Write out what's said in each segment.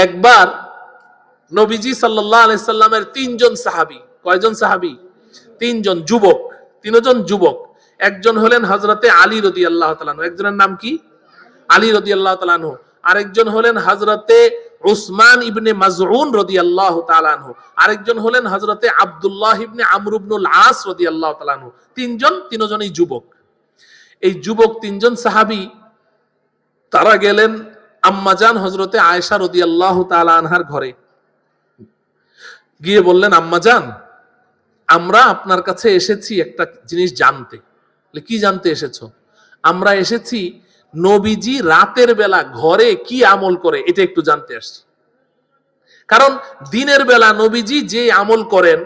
একবার নবীজি সাল্লাল্লাহু আলাইহি সাল্লামের তিনজন সাহাবী, কয়জন সাহাবী? তিনজন যুবক, তিনজন যুবক। একজন হলেন হযরতে আলী রাদিয়াল্লাহু তাআলা আনহু, একজনের নাম কি? আলী রাদিয়াল্লাহু তাআলা আনহু। আরেকজন হলেন হযরতে উসমান ইবনে মাজউন রাদিয়াল্লাহু তাআলা আনহু। আরেকজন হলেন হযরতে আব্দুল্লাহ ইবনে আমর ইবনুল আস রাদিয়াল্লাহু তাআলা আনহু। তিনজনই যুবক। এই যুবক তিনজন সাহাবী তারা গেলেন আম্মাজান হযরতে আয়েশা রাদিয়াল্লাহু তাআলা আনহার ঘরে। গিয়ে বললেন, আম্মাজান, আমরা আপনার কাছে এসেছি একটা জিনিস জানতে। কি জানতে এসেছো? আমরা এসেছি নবীজি রাতের বেলা ঘরে কি আমল করে এটা একটু জানতে আসছি। কারণ দিনের বেলা নবীজি যে আমল করেন,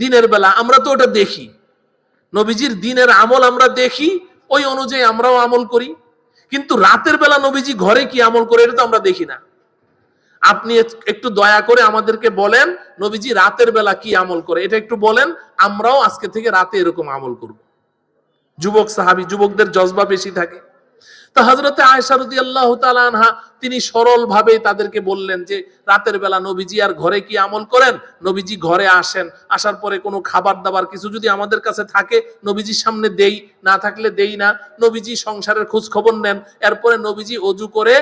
দিনের বেলা আমরা তো ওটা দেখি, নবীজির দিনের আমল আমরা দেখি, ওই অনুযায়ী আমরাও আমল করি। কিন্তু রাতের বেলা নবীজি ঘরে কি আমল করে এটা তো আমরা দেখি না। আপনি একটু দয়া করে আমাদেরকে বলেন নবীজি রাতের বেলা কি আমল করে, এটা একটু বলেন, আমরাও আজকে থেকে রাতে এরকম আমল করব। যুবক সাহাবী, যুবকদের জজবা বেশি থাকে। তো হযরতে আয়েশা রাদিয়াল্লাহু তাআলা আনহা তিনি সরল ভাবে তাদেরকে বললেন যে রাতের বেলা নবীজি আর ঘরে কি আমল করেন? নবীজি ঘরে আসেন, আসার পরে কোনো খাবার দাবার কিছু যদি আমাদের কাছে থাকে নবীজির সামনে দেই, না থাকলে দেই না। নবীজি সংসারের খোঁজ খবর নেন, এরপরে নবীজি ওযু করে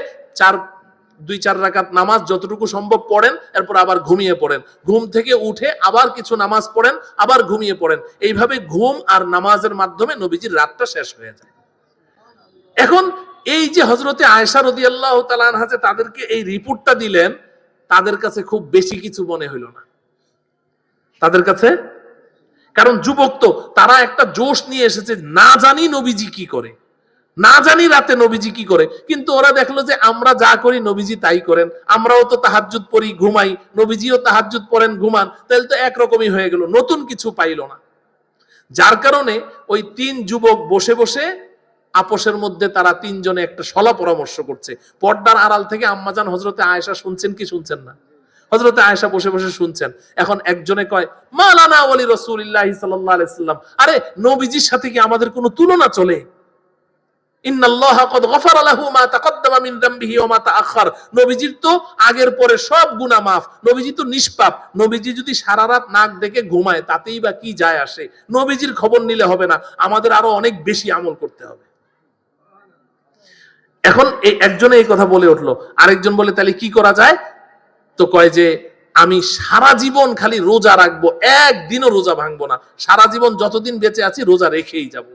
2-4 রাকাত নামাজ যতটুকু সম্ভব পড়েন, এরপর আবার ঘুমিয়ে পড়েন। ঘুম থেকে উঠে আবার কিছু নামাজ পড়েন, আবার ঘুমিয়ে পড়েন। এইভাবে ঘুম আর নামাজের মাধ্যমে নবীজির রাতটা শেষ হয়ে যায়। এখন এই যে হযরতে আয়েশা রাদিয়াল্লাহু তাআলা আনহা যে তাদেরকে এই রিপোর্টটা দিলেন, তাদের কাছে খুব বেশি কিছু মনে হইল না তাদের কাছে। কারণ যুবক তো, তারা একটা জোশ নিয়ে এসেছে, না জানি নবীজি কি করে, না জানি রাতে নবীজি কি করে। কিন্তু ওরা দেখলো যে আমরা যা করি নবীজি তাই করেন, আমরাও তো তাহাজ্জুদ পড়ি, ঘুমাই, নবীজিও তাহাজ্জুদ পড়েন, ঘুমান, তাহলে তো একরকমই হয়ে গেল, নতুন কিছু পাইল না। যার কারণে ওই 3 যুবক বসে বসে আপোষের মধ্যে তারা তিনজনে একটা সলা পরামর্শ করছে। পর্দার আড়াল থেকে আম্মাজান হযরতে আয়েশা শুনছেন কি শুনছেন না? হযরতে আয়েশা বসে বসে শুনছেন। এখন একজনে কয়, মালানা ওয়ালি রাসূলিল্লাহি সাল্লাল্লাহু আলাইহি সাল্লাম, আরে নবীজির সাথে কি আমাদের কোনো তুলনা চলে? ইন্নাল্লাহা ক্বাদ গফারা লাহু মা তাকদ্দামা মিন যামবিহি ওয়া মা তাআখার। নবীজির তো আগের পরে সব গুনাহ মাফ, নবীজি তো নিষ্পাপ। নবীজি যদি সারা রাত নাক ডেকে ঘুমায় তাতেই বা কি যায় আসে? নবীজির খবর নিলে হবে না, আমাদের আরো অনেক বেশি আমল করতে হবে। এখন এই একজনে এই কথা বলে উঠলো, আরেকজন বলে তাহলে কি করা যায়? তো কয় যে আমি সারা জীবন খালি রোজা রাখবো, একদিনও রোজা ভাঙবো না, সারা জীবন যতদিন বেঁচে আছি রোজা রেখেই যাব।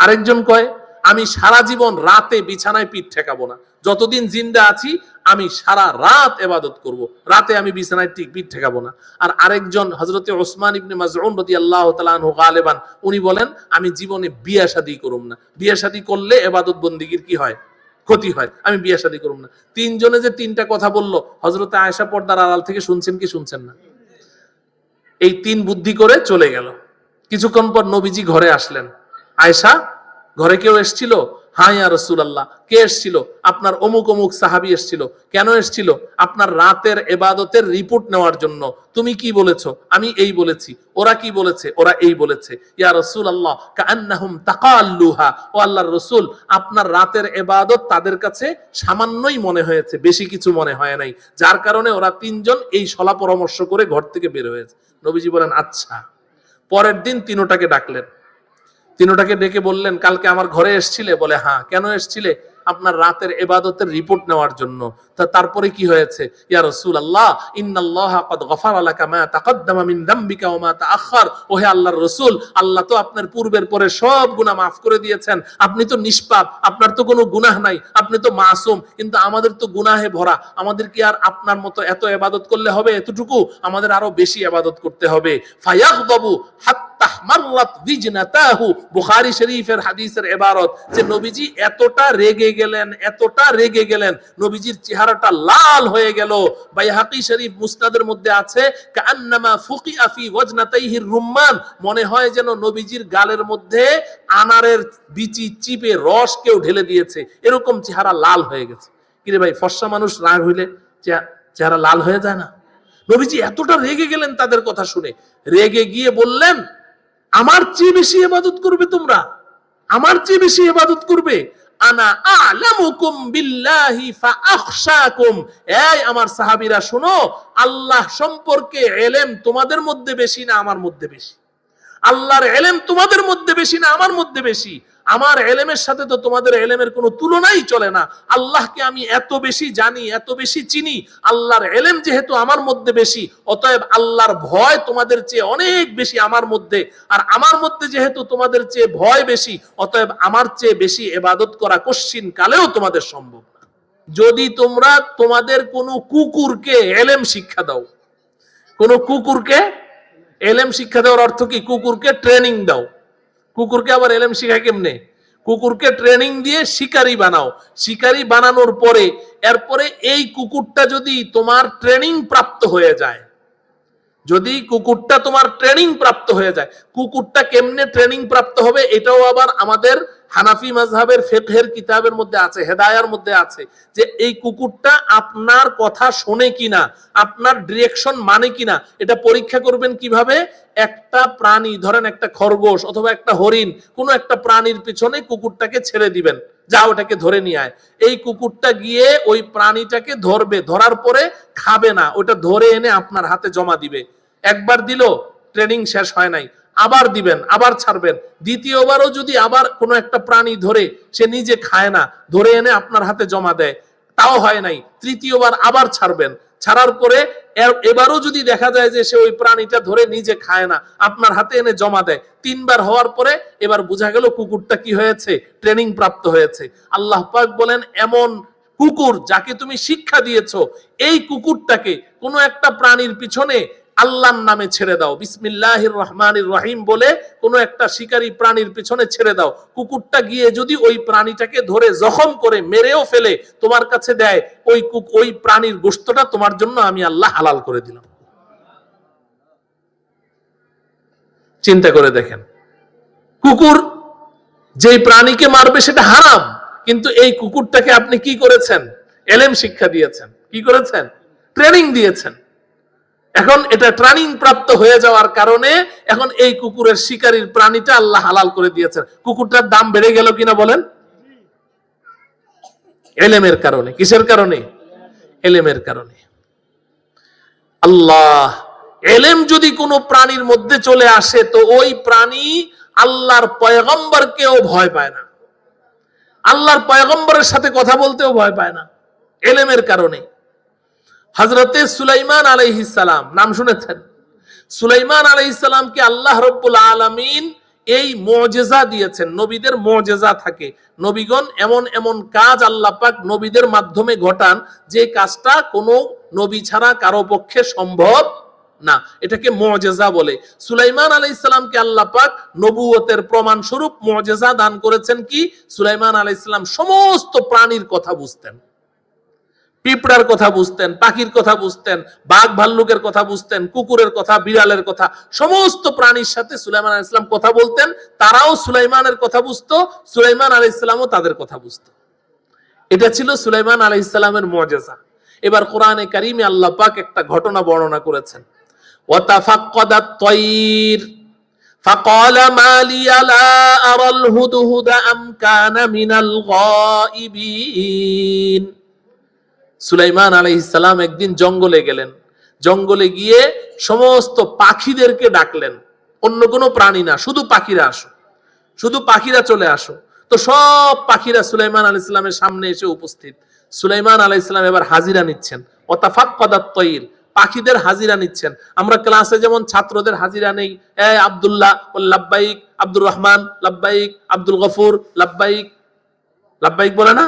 আরেকজন কয় আমি সারা জীবন রাতে বিছানায় পিঠ ঠেকাবো না, যতদিন জিন্দা আছি আমি সারা রাত ইবাদত করব, রাতে আমি বিছানায় পিঠ ঠেকাবো না। আর আরেকজন হযরতে উসমান ইবনে মাজউন রাদিয়াল্লাহু তাআলা আনহু গালিবান, উনি বলেন আমি জীবনে বিয়ে শাদী করব না, বিয়ে শাদী করলে ইবাদত বন্দেগীর কি হয়? ক্ষতি হয়, আমি বিয়ে শাদী করব না। তিনজনে যে তিনটা কথা বলল, হযরতে আয়েশা পর্দার আড়াল থেকে শুনছেন কি শুনছেন না? এই 3 বুদ্ধি করে চলে গেল। কিছুক্ষণ পর নবীজি ঘরে আসলেন। আয়েশা, ঘরে কেউ এসেছিল? হ্যাঁ ইয়া রাসূলুল্লাহ। কে এসেছিল? আপনার অমুক অমুক সাহাবী এসেছিল। কেন এসেছিল? আপনার রাতের ইবাদতের রিপোর্ট নেওয়ার জন্য। তুমি কি বলেছো? আমি এই বলেছি। ওরা কি বলেছে? ওরা এই বলেছে। ইয়া রাসূলুল্লাহ কাআন্নাহুম তাকাল্লুহা, ও আল্লাহর রাসূল, আপনার রাতের ইবাদত তাদের কাছে সামান্যই মনে হয়েছে, বেশি কিছু মনে হয় নাই, যার কারণে ওরা তিনজন এই সলা পরামর্শ করে ঘর থেকে বের হয়েছে। নবীজি বলেন আচ্ছা। পরের দিন তিনোটাকে ডাকলেন, তিনোটাকে ডেকে বললেন কালকে আমার ঘরে এসেছিলে? বলে হ্যাঁ। কেন এসেছিলে? আপনার রাতের ইবাদতের রিপোর্ট নেওয়ার জন্য। তারপরে কি হয়েছে? ইয়া রাসূলুল্লাহ ইন্নাল্লাহা ক্বাদ গফারা লাকা মা তাকদ্দামা মিন যামবিকা ওয়া মা তাআখার। ওহে আল্লাহর রাসূল, আল্লাহ তো আপনার পূর্বের পরে সব গুনাহ maaf করে দিয়েছেন, আপনি তো নিষ্পাপ, আপনার তো কোনো গুনাহ নাই, আপনি তো মাসুম। কিন্তু আমাদের তো গুনাহে ভরা, আমাদের কি আর আপনার মতো এত ইবাদত করলে হবে? এতটুকু আমাদের আরো বেশি ইবাদত করতে হবে। ফায়াগদাবু তাহমাররাত বিজনাতাহু, বুখারী শরীফের হাদিসের ইবারত যে নবীজি এতটা রেগে গেলেন, এতটা রেগে গেলেন, নবীজির চেহারাটা লাল হয়ে গেল। বাইহাকী শরীফ মুসনাদের মধ্যে আছে কাআন্নামা ফুকিআ ফি ওয়াজনাতাইহির রুম্মান, মনে হয় যেন নবীজির গালের মধ্যে আনারের বিচি চিপে রস কেউ ঢেলে দিয়েছে, এরকম চেহারা লাল হয়ে গেছে। কিরে ভাই, ফর্সা মানুষ রাগ হইলে চেহারা লাল হয়ে যায় না? নবীজি এতটা রেগে গেলেন তাদের কথা শুনে, রেগে গিয়ে বললেন আমার চেয়ে বেশি ইবাদত করবে তোমরা, আমার চেয়ে বেশি ইবাদত করবে? আনা আ'লামুকুম বিল্লাহি ফাআখশাকুম। এই আমার সাহাবীরা শুনো, আল্লাহ সম্পর্কে ইলম তোমাদের মধ্যে বেশি না আমার মধ্যে বেশি? আল্লাহর ইলম তোমাদের মধ্যে বেশি না আমার মধ্যে বেশি? আমার ইলমের সাথে তো তোমাদের ইলমের কোনো তুলনাই চলে না। আল্লাহকে আমি এত বেশি জানি, এত বেশি চিনি। আল্লাহর ইলম যেহেতু আমার মধ্যে বেশি, অতএব আল্লাহর ভয় তোমাদের চেয়ে অনেক বেশি আমার মধ্যে। আর আমার মধ্যে যেহেতু তোমাদের চেয়ে ভয় বেশি, অতএব আমার চেয়ে বেশি ইবাদত করা কশ্চিন কালেও তোমাদের সম্ভব না। যদি তোমরা তোমাদের কোনো কুকুরকে ইলম শিক্ষা দাও, কোনো কুকুরকে ইলম শিক্ষা দেওয়ার অর্থ কি? কুকুরকে ট্রেনিং দাও। কুকুরকে আবার ইলম শিখায় কেমনে? কুকুরকে ট্রেনিং দিয়ে শিকারী বানাও। শিকারী বানানোর পরে এরপরে এই কুকুরটা যদি তোমার ট্রেনিং প্রাপ্ত হয়ে যায়, যদি কুকুরটা তোমার ট্রেনিং প্রাপ্ত হয়ে যায়, কুকুরটা কেমনে ট্রেনিং প্রাপ্ত হবে এটাও আবার আমাদের হানাফি মাযহাবের ফিকহের কিতাবের মধ্যে আছে, হেদায়ার মধ্যে আছে, যে এই কুকুরটা আপনার কথা শোনে কিনা, আপনার ডিরেকশন মানে কিনা, এটা পরীক্ষা করবেন কিভাবে? একটা প্রাণী, ধরেন একটা খরগোশ অথবা একটা হরিণ, কোনো একটা প্রাণীর পিছনে কুকুরটাকে ছেড়ে দিবেন, যা ওটাকে ধরে নিয়ে আয়। এই কুকুরটা গিয়ে ওই প্রাণীটাকে ধরবে, ধরার পরে খাবে না, ওটা ধরে এনে আপনার হাতে জমা দিবে। একবার দিল, ট্রেনিং শেষ হয় নাই, আবার দিবেন, আবার ছাড়বেন। দ্বিতীয়বারও যদি আবার কোনো একটা প্রাণী ধরে, সে নিজে খায় না, ধরে এনে আপনার হাতে জমা দেয়, তাও হয় নাই, তৃতীয়বার আবার ছাড়বেন। ছাড়ার পরে এবারও যদি দেখা যায় যে সে ওই প্রাণীটা ধরে নিজে খায় না, আপনার হাতে এনে জমা দেয়, তিনবার হওয়ার পরে এবার বোঝা গেল কুকুরটা কি হয়েছে? ট্রেনিং প্রাপ্ত হয়েছে। আল্লাহ পাক বলেন, এমন কুকুর যাকে তুমি শিক্ষা দিয়েছো, এই কুকুরটাকে কোনো একটা প্রাণীর পিছনে আল্লাহর নামে ছেড়ে দাও, বিসমিল্লাহির রহমানির রহিম বলে কোনো একটা শিকারী প্রাণীর পিছনে ছেড়ে দাও। কুকুরটা গিয়ে যদি ওই প্রাণীটাকে ধরে জখম করে মেরেও ফেলে, তোমার কাছে দেয়, ওই প্রাণীর গোশতটা তোমার জন্য আমি আল্লাহ হালাল করে দিলাম। চিন্তা করে দেখেন, কুকুর যেই প্রাণীকে মারবে সেটা হারাম, কিন্তু এই কুকুরটাকে আপনি কি করেছেন? ইলম শিক্ষা দিয়েছেন। কি করেছেন? ট্রেনিং দিয়েছেন। এখন এটা ট্রেনিং প্রাপ্ত হয়ে যাওয়ার কারণে এখন এই কুকুরের শিকারীর প্রাণীটা আল্লাহ হালাল করে দিয়েছেন। কুকুরটার দাম বেড়ে গেল কিনা বলেন? ইলমের কারণে। কিসের কারণে? ইলমের কারণে। আল্লাহ, ইলম যদি কোনো প্রাণীর মধ্যে চলে আসে, তো ওই প্রাণী আল্লাহর পয়গম্বরকেও ভয় পায় না, আল্লাহর পয়গম্বরের সাথে কথা বলতেও ভয় পায় না, ইলমের কারণে। হযরতে সুলাইমান আলাইহিস সালাম নাম শুনেছেন? সুলাইমান আলাইহিস সালামকে আল্লাহ রাব্বুল আলামিন এই মুজিজা দিয়েছেন। নবীদের মুজিজা থাকে, নবীগণ এমন এমন কাজ আল্লাহ পাক নবীদের মাধ্যমে ঘটান, যে কাজটা কোনো নবী ছাড়া কারো পক্ষে সম্ভব না, এটাকে মুজিজা বলে। সুলাইমান আলাইহিস সালামকে আল্লাহ পাক নবুয়তের প্রমাণ স্বরূপ মুজিজা দান করেছেন কি? সুলাইমান আলাইহিস সালাম সমস্ত প্রাণীর কথা বুঝতেন, পিঁপড়ার কথা বুঝতেন, পাখির কথা বুঝতেন, বাঘ ভাল্লুকের কথা বুঝতেন, কুকুরের কথা, বিড়ালের কথা, সমস্ত প্রাণীর সাথে সুলাইমান আলাইহিস সালাম কথা বলতেন। তারাও সুলাইমানের কথা বুঝতো, সুলাইমান আলাইহিস সালামও তাদের কথা বুঝতো। এটা ছিল সুলাইমান আলাইহিস সালামের মুজিজা। এবার কোরআনে কারীমে আল্লাহ পাক একটা ঘটনা বর্ণনা করেছেন। ওয়াতাফাক্কাদাত তায়র ফাকালা মা লিয়া লা আরাল হুদহুদা আম কানা মিনাল গায়িবিন। সুলাইমান আলাইহিস সালাম একদিন জঙ্গলে গেলেন। জঙ্গলে গিয়ে সমস্ত পাখিদেরকে ডাকলেন, অন্য কোনো প্রাণী না, শুধু পাখিরা আসো, শুধু পাখিরা চলে আসো। তো সব পাখিরা সুলাইমান আলাইহিস সালামের সামনে এসে উপস্থিত। সুলাইমান আলাইহিস সালাম এবার হাজিরা নিচ্ছেন। ওয়াতাফাক্কাদাত তায়র, পাখিদের হাজিরা নিচ্ছেন। আমরা ক্লাসে যেমন ছাত্রদের হাজিরা নেই, এ আব্দুল্লাহ লাব্বাইক, আব্দুর রহমান লাব্বাইক, আব্দুল গফুর লাব্বাইক, লাব্বাইক বলে না?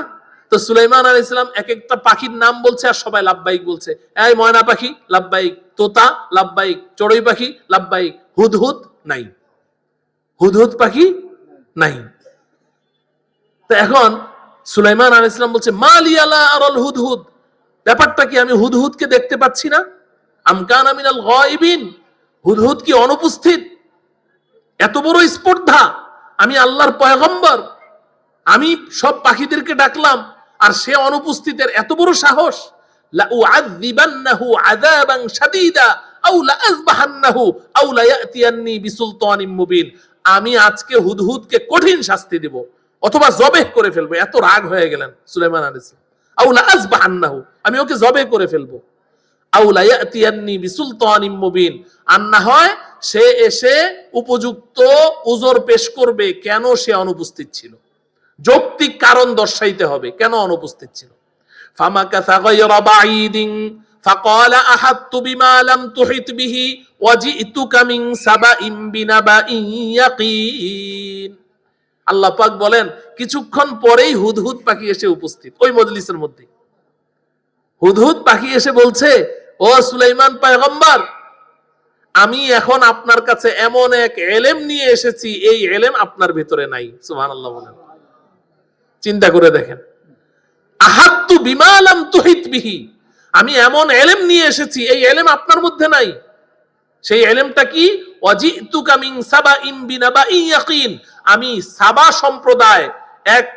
তো সুলাইমান আলাইহিস সালাম এক একটা পাখির নাম বলছে আর সবাই লাব্বাইক বলছে। এই ময়না পাখি লাব্বাইক, তোতা লাব্বাইক, চড়ুই পাখি লাব্বাইক, হুদহুদ নাই, হুদহুদ পাখি নাই। তো এখন সুলাইমান আলাইহিস সালাম বলছে, মা লিয়া লা আরাল হুদহুদ, ব্যাপারটা কি? আমি হুদহুদকে দেখতে পাচ্ছি না। আম কানা মিনাল গায়িবিন, হুদহুদ কি অনুপস্থিত? এত বড় স্পর্ধা! আমি আল্লাহর পয়গম্বর, আমি সব পাখিদেরকে ডাকলাম আর সে অনুপস্থিতের এত বড় সাহস! লা উআযিবান্নাহু আযাবান শাদীদা আও লা আযবাহান্নাহু আও লা ইয়াতিয়ান্নি বিসুলতানিম মুবিন। আমি আজকে হুদহুদকে কঠিন শাস্তি দেব, অথবা জবেহ করে ফেলবো। এত রাগ হয়ে গেলেন সুলাইমান আলাইহিস সালাম। আউলা আযবাহান্নাহু, আমি ওকে জবে করে ফেলবো। আউলা ইয়াতিয়ান্নি বিসুলতানিম মুবিন, আর না হয় সে এসে উপযুক্ত উযর পেশ করবে কেন সে অনুপস্থিত ছিল, যৌক্তিক কারণ দর্শাইতে হবে কেন অনুপস্থিত ছিল। ফামাকাসা গায়রা বাঈদিন ফাকালা আহাত্তু বিমা লাম তুহিত বিহি ওয়াজিতুকা মিন সাবাইন বিনাবাইন ইয়াকিন। আল্লাহ পাক বলেন কিছুক্ষণ পরেই হুদহুদ পাখি এসে উপস্থিত ওই মজলিসের মধ্যে। হুদহুদ পাখি এসে বলছে, ও সুলাইমান পয়গম্বর, আমি এখন আপনার কাছে এমন এক ইলম নিয়ে এসেছি, এই ইলম আপনার ভিতরে নাই। সুবহানাল্লাহ বলেন। চিন্তা করে দেখেন, আহাত্তু বিমা লাম তুহিত বিহি, আমি এমন ইলম নিয়ে এসেছি এই ইলম আপনার মধ্যে নাই। সেই ইলমটা কি? ওয়াজিতুকা মিন সাবাইন বিনাবাইন ইয়াকিন, আমি সাবা সম্প্রদায়, এক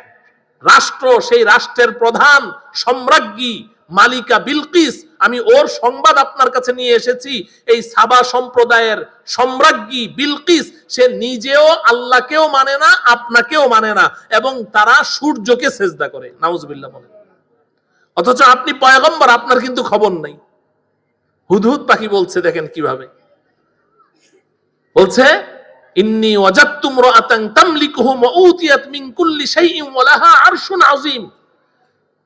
রাষ্ট্র, সেই রাষ্ট্রের প্রধান সম্রাজ্ঞী মালিকা বিলকিস, আমি ওর সংবাদ আপনার কাছে নিয়ে এসেছি। এই সাবা সম্প্রদায়ের সম্রাজ্ঞী বিলকিস, সে নিজেও আল্লাহকেও মানে না, আপনাকেও মানে না, এবং তারা সূর্যকে সেজদা করে। নাউজুবিল্লাহ বলেন। অথচ আপনি পয়গম্বর, আপনার কিন্তু খবর নাই। হুদহুদ পাখি বলছে, দেখেন কিভাবে বলছে, ইন্নী ওয়াজাদতু ইমরাআতান তামলিকুহুম ওয়া উতিয়াত মিন কুল্লি শাইইন ওয়া লাহা আরশুন আযীম,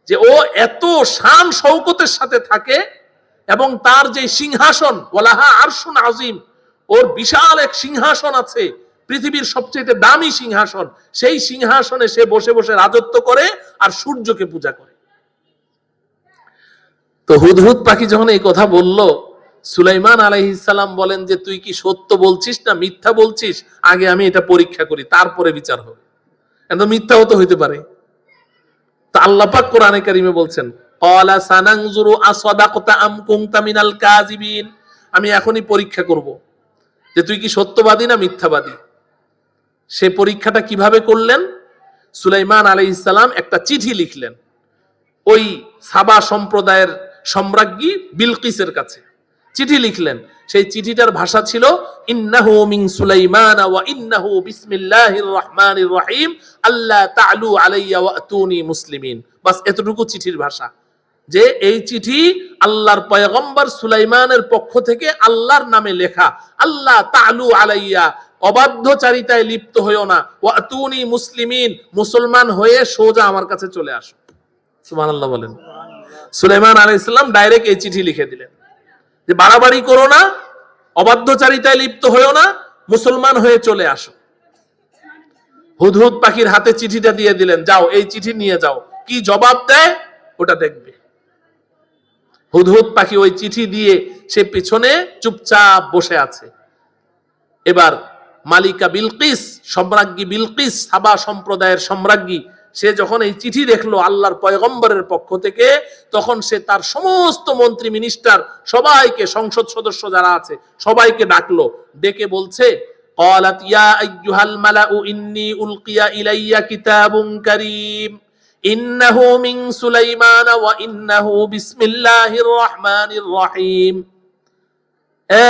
যে ও এত শান শৌকতের সাথে থাকে এবং তার যে সিংহাসন, ওয়া লাহা আরশুন আযীম, ওর বিশাল এক সিংহাসন আছে, পৃথিবীর সবচেয়ে দামি সিংহাসন, সেই সিংহাসনে সে বসে বসে রাজত্ব করে আর সূর্যকে পূজা করে। তো হুদহুদ পাখি যখন এই কথা বলল, সুলাইমান আলাইহিস সালাম বলেন যে তুই কি সত্য বলছিস না মিথ্যা বলছিস, আগে আমি এটা পরীক্ষা করি, তারপরে বিচার হবে। এটা মিথ্যাও তো হইতে পারে। তা আল্লাহ পাক কোরআনে কারিমে বলছেন, ক্বালা সানানজুরু আসাদাকতা আম কুনতা মিনাল কাযিবিন, আমি এখনই পরীক্ষা করব যে তুই কি সত্যবাদী না মিথ্যাবাদী। সে পরীক্ষাটা কিভাবে করলেন? সুলাইমান আলাইহিস সালাম একটা চিঠি লিখলেন ওই সাবা সম্প্রদায়ের সম্রাজ্ঞী বিলকিসের কাছে। চিঠি লিখলেন, সেই চিঠিটার ভাষা ছিল ইন্নাহু মিন সুলাইমান ওয়া ইন্নাহু বিসমিল্লাহির রহমানির রহিম আল্লা তা'লু আলাইয়া ওয়াতুনি মুসলিমিন। বাস এতটুকু চিঠির ভাষা, যে এই চিঠি আল্লাহর পয়গম্বর সুলাইমানের পক্ষ থেকে আল্লাহর নামে লেখা। আল্লাহ তা'লু আলাইয়া, অবাধ্যচারিতায় লিপ্ত হইও না, ওয়াতুনি মুসলিমিন, মুসলমান হয়ে সোজা আমার কাছে চলে আসো। সুবহানাল্লাহ বলেন। সুলাইমান আলাইহিস সালাম ডাইরেক্ট এই চিঠি লিখে দিলেন যে বাড়াবাড়ি করো না, অবাধ্যচারিতায় লিপ্ত হইও না, মুসলমান হয়ে চলে আসো। হুদহুদ পাখির হাতে চিঠিটা দিয়ে দিলেন, যাও এই চিঠি নিয়ে যাও, কি জবাব দেয় ওটা দেখবে। হুদহুদ পাখি ওই চিঠি দিয়ে সে পিছনে চুপচাপ বসে আছে। এবার মালিকা বিলকিস, সম্রাজ্ঞী বিলকিস, সাবা সম্প্রদায়ের সম্রাজ্ঞী, সে যখন এই চিঠি দেখলো আল্লাহর পয়গম্বরের পক্ষ থেকে, তখন সে তার সমস্ত মন্ত্রী মিনিস্টার সবাইকে, সংসদ সদস্য যারা আছে সবাইকে ডাকলো, ডেকে বলছে, ক্বালাত ইয়া আইয়ুহাল মালাউ ইন্নী উলকিয়া ইলাইয়া কিতাবুন কারীম ইন্নাহু মিন সুলাইমান ওয়া ইন্নাহু বিসমিল্লাহির রহমানির রহিম।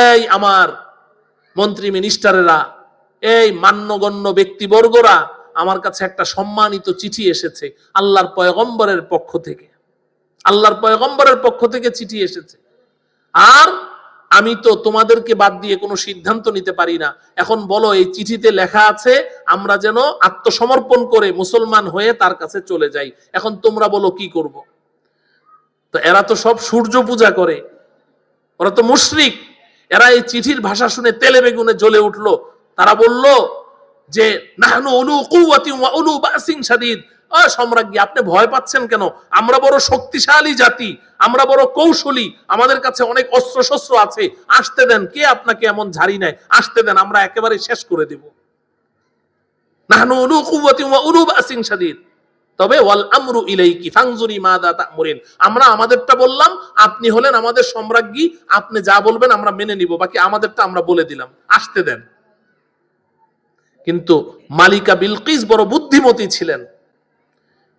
এই আমার মন্ত্রী মিনিস্টারেরা, এই মান্যগণ্য ব্যক্তিবর্গরা, আমার কাছে একটা সম্মানিত চিঠি এসেছে আল্লাহর পয়গম্বরের পক্ষ থেকে। আল্লাহর পয়গম্বরের পক্ষ থেকে চিঠি এসেছে, আর আমি তো তোমাদেরকে বাদ দিয়ে কোনো সিদ্ধান্ত নিতে পারি না। এখন বলো, এই চিঠিতে লেখা আছে আমরা যেন আত্মসমর্পণ করে মুসলমান হয়ে তার কাছে চলে যাই। এখন তোমরা বলো কি করব? তো এরা তো সব সূর্য পূজা করে, ওরা তো মুশরিক। এরা এই চিঠির ভাষা শুনে তেলে বেগুনে জ্বলে উঠলো। তারা বলল যে নাহনু উলু কুওয়াতিন ওয়া উলু বাসিন শাদীদ, ও সম্রাজ্ঞী আপনি ভয় পাচ্ছেন কেন? আমরা বড় শক্তিশালী জাতি, আমরা বড় কৌশলী, আমাদের কাছে অনেক অস্ত্র শস্ত্র আছে, আসতে দেন, কে আপনাকে এমন ঝাড়ি নেয়, আসতে দেন, আমরা একেবারে শেষ করে দেব। নাহনু উলু কুওয়াতিন ওয়া উলু বাসিন শাদীদ, তবে ওয়াল আমরু ইলাইকি ফানজুরি মাযা তা'মুরিন, আমরা আমাদেরটা বললাম, আপনি হলেন আমাদের সম্রাজ্ঞী, আপনি যা বলবেন আমরা মেনে নিব, বাকি আমাদেরটা আমরা বলে দিলাম, আসতে দেন। কিন্তু মালিকা বিলকিস বড় বুদ্ধিমতী ছিলেন।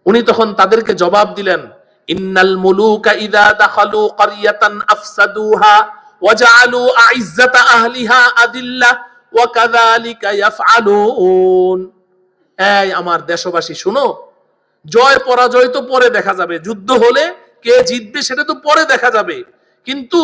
উনি তখন তাদেরকে জবাব দিলেন, ইন্নাল মুলুকা ইযা দাখালু ক্বরিয়াতান আফসাদুহা ওয়া জাআলু আইজ্জাতা আহলিহা আদিল্লা ওয়া কাযালিকা ইয়াফআলুন। এই আমার দেশবাসী শুনো, জয় পরাজয় তো পরে দেখা যাবে, যুদ্ধ হলে কে জিতবে সেটা তো পরে দেখা যাবে, কিন্তু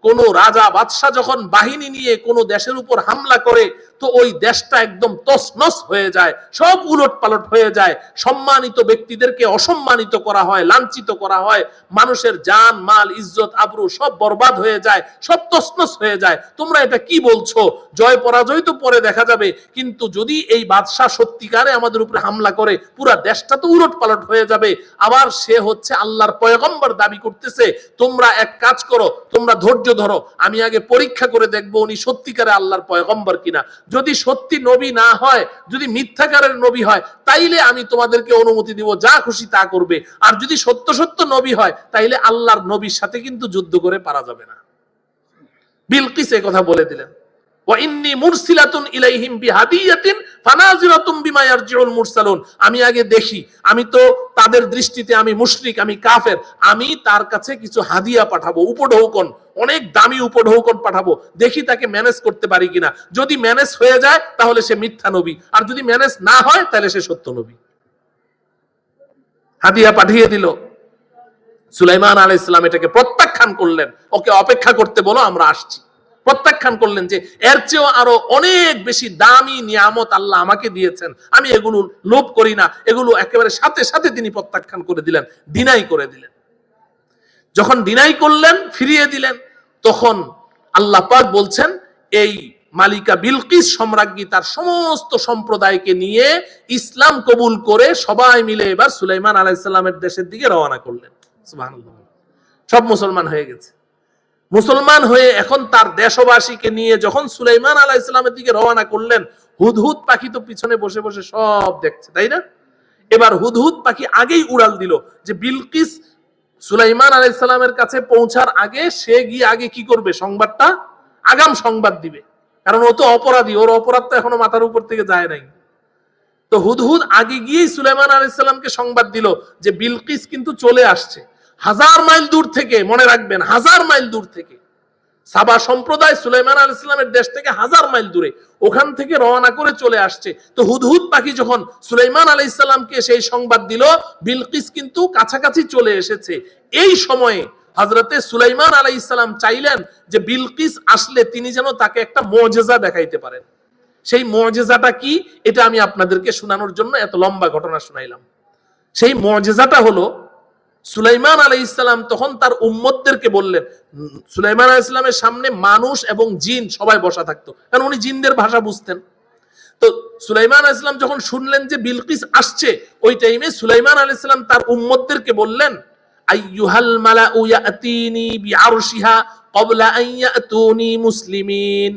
কোন রাজা বাদশাহ যখন বাহিনী নিয়ে কোন দেশের উপর হামলা করে তো ওই দেশটা একদম তছনছ হয়ে যায়, সব উলট পালট হয়ে যায়, সম্মানিত ব্যক্তিদেরকে অসম্মানিত করা হয়, লাঞ্ছিত করা হয়, মানুষের জান মাল ইজ্জত আবরু সব বরবাদ হয়ে যায়, সব তছনছ হয়ে যায়। তোমরা এটা কি বলছো? জয় পরাজয় তো পরে দেখা যাবে, কিন্তু যদি এই বাদশাহ সত্যিকারে আমাদের উপরে হামলা করে পুরা দেশটা তো উলট পালট হয়ে যাবে। আবার সে হচ্ছে আল্লাহর পয়গম্বর দাবি করতেছে। তোমরা এক কাজ করো, তোমরা ধৈর্য ধরো, আমি আগে পরীক্ষা করে দেখবো উনি সত্যিকারে আল্লাহর পয়গম্বর কিনা। যদি সত্যি নবী না হয়, যদি মিথ্যাকারের নবী হয়, তাইলে আমি তোমাদেরকে অনুমতি দিব, যা খুশি তা করবে। আর যদি সত্য সত্য নবী হয়, তাইলে আল্লাহর নবীর সাথে কিন্তু যুদ্ধ করে পারা যাবে না। বিলকিস এই কথা বলে দিলেন, ওয়া ইন্নী মুরসিলাতুন ইলাইহিম বিহাদিয়াতিন ফানাজিরাতুম বিমা ইয়ারজিউল মুরসালুন। আমি আগে দেখি, আমি তো তাদের দৃষ্টিতে আমি মুশরিক, আমি কাফের, আমি তার কাছে কিছু হাদিয়া পাঠাবো, উপঢৌকন, অনেক দামি উপঢৌকন পাঠাবো, দেখি তাকে ম্যানেজ করতে পারি কিনা। যদি ম্যানেজ হয়ে যায় তাহলে সে মিথ্যা নবী, আর যদি ম্যানেজ না হয় তাহলে সে সত্য নবী। হাদিয়া পাঠিয়ে দিল। সুলাইমান আলাইহিস সালাম এটাকে প্রত্যাখ্যান করলেন, ওকে অপেক্ষা করতে বলো, আমরা আসছি। প্রত্যাখ্যান করলেন যে এর চেয়েও আরো অনেক বেশি দামি নিয়ামত আল্লাহ আমাকে দিয়েছেন, আমি এগুলো লোভ করি না, এগুলো একেবারে সাথে সাথে তিনি প্রত্যাখ্যান করে দিলেন, ডিনাই করে দিলেন। যখন ডিনাই করলেন, ফিরিয়ে দিলেন, তখন আল্লাহ পাক বলছেন এই মালিকা বিলকিস সম্রাজ্ঞী তার সমস্ত সম্প্রদায়কে নিয়ে ইসলাম কবুল করে সবাই মিলে এবার সুলাইমান আলাইহিস সালামের দেশের দিকে রওনা করলেন। সুবহানাল্লাহ, সব মুসলমান হয়ে গেছে। মুসলমান হয়ে এখন তার দেশবাসীকে নিয়ে যখন সুলাইমান আলাইহিস সালামের দিকে রওনা করলেন, হুদহুদ পাখি তো পিছনে বসে বসে সব দেখছে, তাই না? এবার হুদহুদ পাখি আগেই উড়াল দিল যে বিলকিস সুলাইমান আলাইহিস সালামের কাছে পৌঁছার আগে সে গিয়ে আগে কি করবে, সংবাদটা আগাম সংবাদ দিবে, কারণ ও তো অপরাধী, ওর অপরাধ তো এখনো মাথার উপর থেকে যায় নাই। তো হুদহুদ আগে গিয়ে সুলাইমান আলাইহিস সালামকে সংবাদ দিল যে বিলকিস কিন্তু চলে আসছে, 1000 মাইল দূর থেকে, মনে রাখবেন 1000 মাইল দূর থেকে। সাবা সম্প্রদায় সুলাইমান আলাইহিস সালামের দেশ থেকে 1000 মাইল দূরে, ওখান থেকে রওনা করে চলে আসছে। তো হুদহুদ পাখি যখন সুলাইমান আলাইহিস সালামকে সেই সংবাদ দিল বিলকিস কিন্তু কাছাকাছি চলে এসেছে, এই সময়ে হযরতে সুলাইমান আলাইহিস সালাম চাইলেন যে বিলকিস আসলে তিনি যেন তাকে একটা মুজিজা দেখাইতে পারেন। সেই মুজিজাটা কি, এটা আমি আপনাদেরকে শোনানোর জন্য এত লম্বা ঘটনা শোনাইলাম। সেই মুজিজাটা হলো, সুলাইমান আলাইহিস সালাম তখন তার উম্মতদেরকে বললেন, সুলাইমান আলাইহিস সালামের সামনে মানুষ এবং জিন সবাই বসা থাকতো, কারণ উনি জিনদের ভাষা বুঝতেন। তো সুলাইমান আলাইহিস সালাম যখন শুনলেন যে বিলকিস আসছে, ওই টাইমে সুলাইমান আলাইহিস সালাম তার উম্মতদেরকে বললেন, আইয়ুহাল মালাউ ইয়াতিনি বিআরশিহা ক্বাবলা আন ইয়াতুনি মুসলিমিন।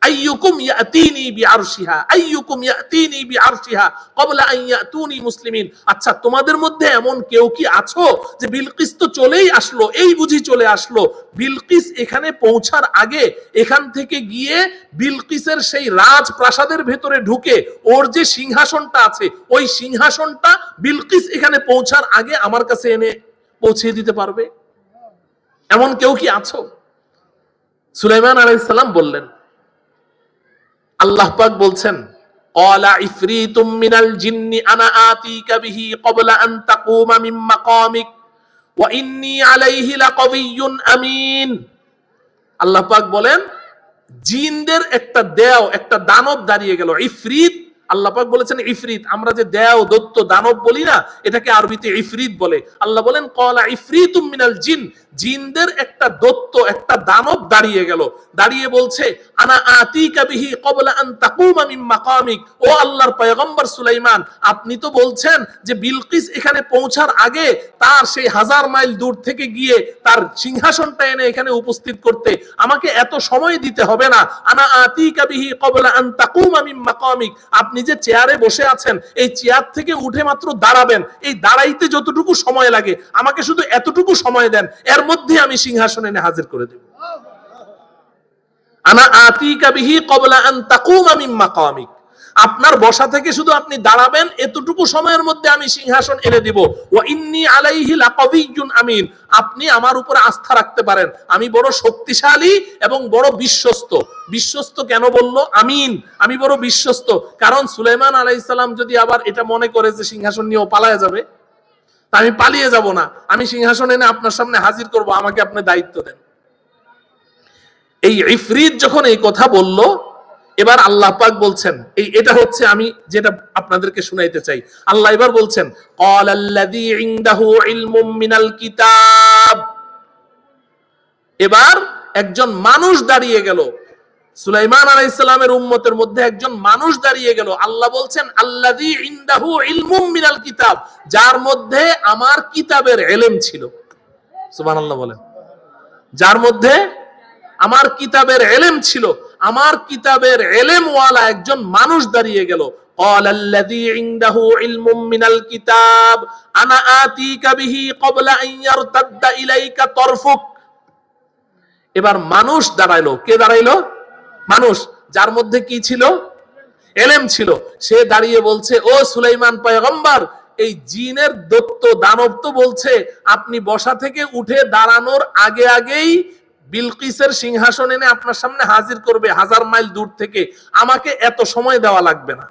আইয়ুকুম ইয়াতিনি বিআরশিহা, আইয়ুকুম ইয়াতিনি বিআরশিহা ক্বাবলা আন ইয়াতুনি মুসলিমিন। আচ্ছা, তোমাদের মধ্যে এমন কেউ কি আছো যে বিলকিস তো চলেই আসলো, এই বুঝি চলে আসলো, বিলকিস এখানে পৌঁছার আগে এখান থেকে গিয়ে বিলকিসের সেই রাজপ্রাসাদের ভেতরে ঢুকে ওর যে সিংহাসনটা আছে, ওই সিংহাসনটা বিলকিস এখানে পৌঁছার আগে আমার কাছে এনে পৌঁছে দিতে পারবে? এমন কেউ কি আছো? সুলাইমান আলাইহিস সালাম বললেন, আল্লাহ পাক বলছেন, ক্বালা ইফরিতুম মিনাল জিন্নি আনা আতিকা বিহি ক্বাবলা আন তাকুমা মিন মাকামিক ওয়া ইন্নী আলাইহি লাকাবিয়্যুন আমিন। আল্লাহ পাক বলেন, জিনদের একটা দেও, একটা দানব দাঁড়িয়ে গেল। ইফরিত, আল্লাহ পাক বলেছেন ইফরিত, আমরা যে দেও দৈত্য দানব বলি না, এটাকে আরবিতে ইফরিত বলে। আল্লাহ বলেন ক্বালা ইফরিতুম মিনাল জিন, জিনদের একটা দৈত্য, একটা দানব দাঁড়িয়ে গেল, দাঁড়িয়ে বলছে, আনা আতিকা বিহি ক্বাবলা আন তাকুমা মিন মাকামিক। ও আল্লাহর পয়গম্বর সুলাইমান, আপনি তো বলছেন যে বিলকিস এখানে পৌঁছার আগে তার সেই 1000 মাইল দূর থেকে গিয়ে তার সিংহাসনটা এনে এখানে উপস্থিত করতে আমাকে এত সময় দিতে হবে না। আনা আতিকা বিহি ক্বাবলা আন তাকুমা মিন মাকামিক, আপনি যে চেয়ারে বসে আছেন, এই চেয়ার থেকে উঠে মাত্র দাঁড়াবেন, এই দাঁড়াইতে যতটুকু সময় লাগে আমাকে শুধু এতটুকু সময় দেন, এর মধ্যে আমি সিংহাসন এনে হাজির করে দেব। আনা আতিকা বিহি ক্বাবলা আন তাকুমা মিন মাকামিক। আপনার বসা থেকে শুধু আপনি দাঁড়াবেন, এতটুকু সময়ের মধ্যে আমি সিংহাসন এনে দিব। ওয়া ইন্নী আলাইহি লাকাবিয়্যুন আমিন, আপনি আমার উপরে আস্থা রাখতে পারেন, আমি বড় শক্তিশালী এবং বড় বিশ্বস্ত। বিশ্বস্ত কেন বললো? আমিন, আমি বড় বিশ্বস্ত। কারণ সুলাইমান আলাইহিস সালাম যদি আবার এটা মনে করে যে সিংহাসন নিয়ে পালায়া যাবে, তা আমি পালিয়ে যাব না, আমি সিংহাসন এনে আপনার সামনে হাজির করব, আমাকে আপনি দায়িত্ব দেন। এই ইফরিত যখন এই কথা বলল, এবার আল্লাহ পাক বলছেন, এটা হচ্ছে আমি যেটা আপনাদেরকে শুনাইতে চাই। আল্লাহ এবার বলছেন, ক্বালাল্লাযী ইনদাহু ইলমুম মিনাল কিতাব। এবার একজন মানুষ দাঁড়িয়ে গেল, সুলাইমান আলাইহিস সালামের উম্মতের মধ্যে একজন মানুষ দাঁড়িয়ে গেল। আল্লাহ বলছেন, আল্লাযী ইনদাহু ইলমুম মিনাল কিতাব, যার মধ্যে আমার কিতাবের ইলম ছিল। সুবহানাল্লাহ বলেন। যার মধ্যে আমার কিতাবের ইলম ছিল, আমার কিতাবের ইলম ওয়ালা একজন মানুষ দাঁড়িয়ে গেল। ক্বালাল্লাযী ইনদাহু ইলমুম মিনাল কিতাব আনা আতীকা বিহি ক্বাবলা আন ইয়ারতাদ্দা ইলাইকা তারফুক। এবার মানুষ দাঁড়াইলো। কে দাঁড়াইলো? মানুষ, যার মধ্যে কি ছিল? ইলম ছিল। সে দাঁড়িয়ে বলছে, ও সুলাইমান পয়গম্বর, এই জিনের দৈত্য দানব তো বলছে আপনি বসা থেকে উঠে দাঁড়ানোর আগে আগেই বিলকিসের সিংহাসন এনে আপনার সামনে হাজির করবে 1000 মাইল দূর থেকে। আমাকে এত সময় দেওয়া লাগবে না,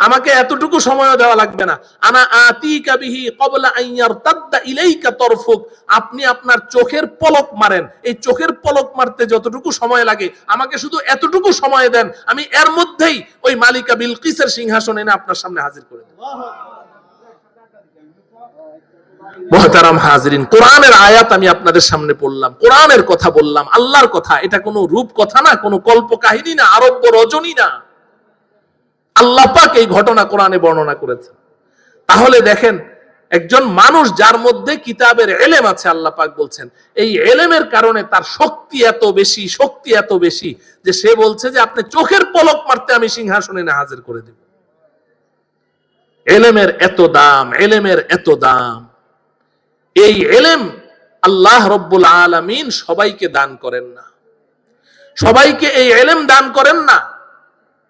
আমাকে এতটুকু সময় দেওয়া লাগবে না। আনা আতীকা বিহি ক্বাবলা আন ইয়ারতাদ্দা ইলাইকা তারফুক, আপনি আপনার চোখের পলক মারেন, এই চোখের পলক মারতে যতটুকু সময় লাগে আমাকে শুধু এতটুকু সময় দেন, আমি এর মধ্যেই ওই মালিকা বিলকিসের সিংহাসন এনে আপনার সামনে হাজির করে দেব। মুহতারাম হাজিরিন, কোরআনের আয়াত আমি আপনাদের সামনে পড়লাম, কোরআনের কথা বললাম, আল্লাহর কথা। এটা কোনো রূপ কথা না, কোনো কল্প কাহিনী না, আরব্য রজনী না। আল্লাহ পাক এই ঘটনা কোরআনে বর্ণনা করেছেন। তাহলে দেখেন, একজন মানুষ যার মধ্যে কিতাবের ইলম আছে, আল্লাহ পাক বলছেন এই ইলমের কারণে তার শক্তি এত বেশি, শক্তি এত বেশি যে সে বলছে যে আপনি চোখের পলক মারতে আমি সিংহাসনে এনে হাজির করে দেব। ইলমের এত দাম, ইলমের এত দাম। এই ইলম আল্লাহ রাব্বুল আলামিন সবাইকে দান করেন না, সবাইকে এই ইলম দান করেন না।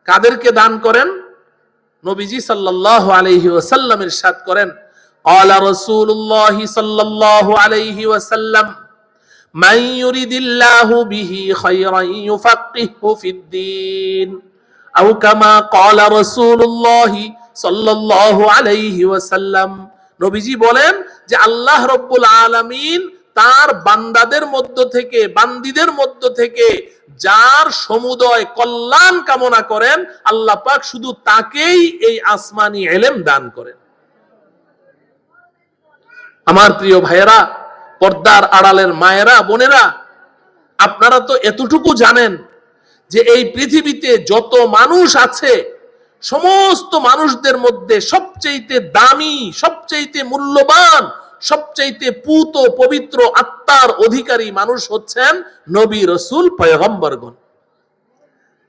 কাদেরকে দান করেন? নবীজি সাল্লাল্লাহু আলাইহি ওয়াসাল্লাম ইরশাদ করেন, ক্বালা রাসূলুল্লাহ সাল্লাল্লাহু আলাইহি ওয়াসাল্লাম, মান ইউরিদিল্লাহু বিহি খায়রান ইউফাক্কিহু ফিদ্দীন, আও কামা ক্বালা রাসূলুল্লাহ সাল্লাল্লাহু আলাইহি ওয়াসাল্লাম। নবীজি বলেন যে আল্লাহ রাব্বুল আলামিন তার বান্দাদের মধ্য থেকে, বান্দীদের মধ্য থেকে যার সমুদয় কল্যাণ কামনা করেন, আল্লাহ পাক শুধু তাকেই এই আসমানি ইলম দান করেন। আমার প্রিয় ভাইয়েরা, পর্দার আড়ালের মায়েরা, বোনেরা, আপনারা তো এতটুকু জানেন যে এই পৃথিবীতে যত মানুষ আছে, সমস্ত মানুষদের মধ্যে সবচেয়ে দামি, সবচেয়ে মূল্যবান, সবচেয়ে পুত পবিত্র আত্মার অধিকারী মানুষ হচ্ছেন নবী রাসূল পয়গম্বরগণ।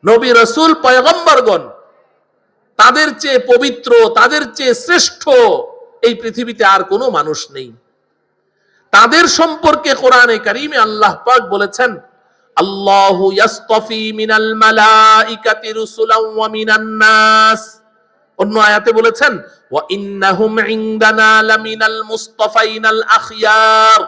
নবী রাসূল পয়গম্বরগণ, তাদের চেয়ে পবিত্র, তাদের চেয়ে শ্রেষ্ঠ এই পৃথিবীতে আর কোনো মানুষ নেই। তাদের সম্পর্কে কোরআনে কারীমে আল্লাহ পাক বলেছেন, আল্লাহু ইয়াসতাফি মিনাল মালাইকাতি রুসুলান ওয়া মিনান নাস। অন্য আয়াতে বলেছেন, ওয়া ইন্নাহুম ইনদানা লামিনাল মুস্তাফাইনাল আখিয়ার।